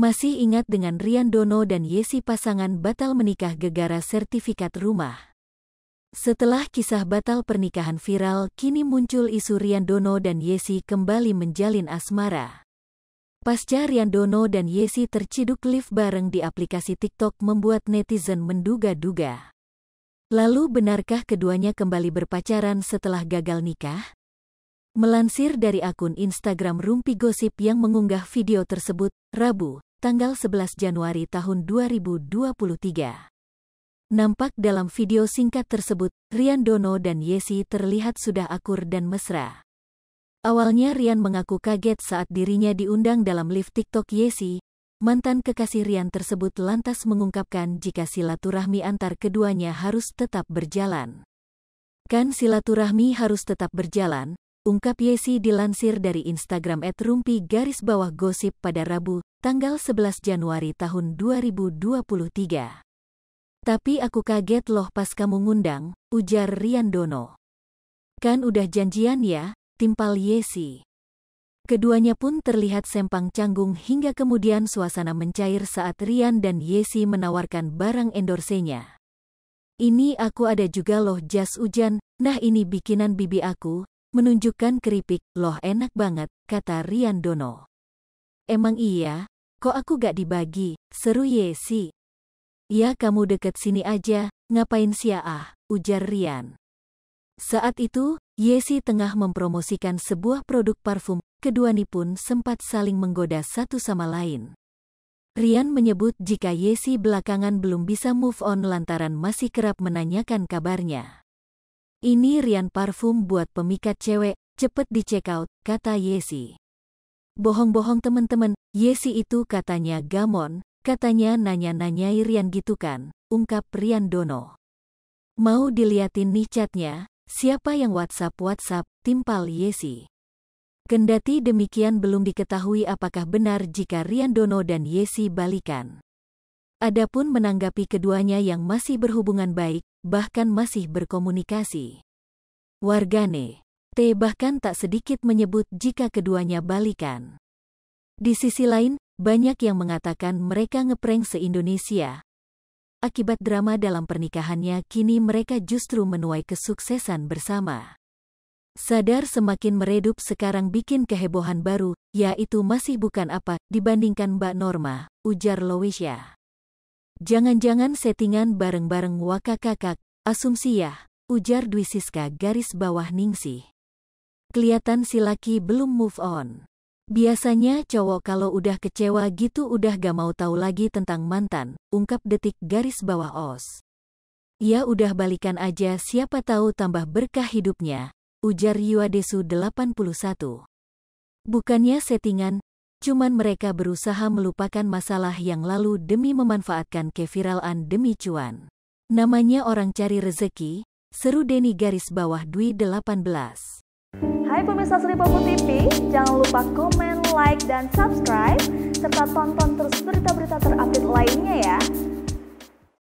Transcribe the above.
Masih ingat dengan Rian Dono dan Yesi pasangan batal menikah gegara sertifikat rumah. Setelah kisah batal pernikahan viral, kini muncul isu Rian Dono dan Yesi kembali menjalin asmara. Pasca Rian Dono dan Yesi terciduk live bareng di aplikasi TikTok membuat netizen menduga-duga. Lalu benarkah keduanya kembali berpacaran setelah gagal nikah? Melansir dari akun Instagram Rumpi Gosip yang mengunggah video tersebut, Rabu, tanggal 11 Januari tahun 2023. Nampak dalam video singkat tersebut, Rian Dono dan Yesi terlihat sudah akur dan mesra. Awalnya Rian mengaku kaget saat dirinya diundang dalam live TikTok Yesi. Mantan kekasih Rian tersebut lantas mengungkapkan jika silaturahmi antar keduanya harus tetap berjalan. Kan silaturahmi harus tetap berjalan, ungkap Yesi dilansir dari Instagram @rumpi_gosip pada Rabu, tanggal 11 Januari tahun 2023. Tapi aku kaget loh pas kamu ngundang, ujar Rian Dono. Kan udah janjian ya, timpal Yesi. Keduanya pun terlihat sempang canggung hingga kemudian suasana mencair saat Rian dan Yesi menawarkan barang endorse-nya. Ini aku ada juga loh jas hujan, nah ini bikinan bibi aku. Menunjukkan keripik, loh enak banget, kata Rian Dono. Emang iya? Kok aku gak dibagi? Seru Yesi. Ya kamu deket sini aja, ngapain siaah, ujar Rian. Saat itu, Yesi tengah mempromosikan sebuah produk parfum, keduanya pun sempat saling menggoda satu sama lain. Rian menyebut jika Yesi belakangan belum bisa move on lantaran masih kerap menanyakan kabarnya. Ini Rian parfum buat pemikat cewek, cepet di check out, kata Yesi. Bohong-bohong temen-temen, Yesi itu katanya gamon, katanya nanya-nanyai Rian gitu kan, ungkap Rian Dono. Mau diliatin nih chatnya, siapa yang WhatsApp, timpal Yesi. Kendati demikian belum diketahui apakah benar jika Rian Dono dan Yesi balikan. Adapun menanggapi keduanya yang masih berhubungan baik, bahkan masih berkomunikasi. Wargane bahkan tak sedikit menyebut jika keduanya balikan. Di sisi lain, banyak yang mengatakan mereka ngeprank se-Indonesia. Akibat drama dalam pernikahannya, kini mereka justru menuai kesuksesan bersama. Sadar semakin meredup sekarang bikin kehebohan baru, yaitu masih bukan apa dibandingkan Mbak Norma, ujar Lowisya. Jangan-jangan settingan bareng-bareng wakakakak, asumsi ya, ujar Dwi Siska _Ningsih. Kelihatan si laki belum move on. Biasanya cowok kalau udah kecewa gitu udah gak mau tahu lagi tentang mantan, ungkap detik_os. Ya udah balikan aja siapa tahu tambah berkah hidupnya, ujar Yuadesu 81. Bukannya settingan, cuman mereka berusaha melupakan masalah yang lalu demi memanfaatkan keviralan demi cuan. Namanya orang cari rezeki, seru Deni _Dwi 18. Hai pemirsa Sri Popo TV, jangan lupa komen, like, dan subscribe, serta tonton terus berita-berita terupdate lainnya ya.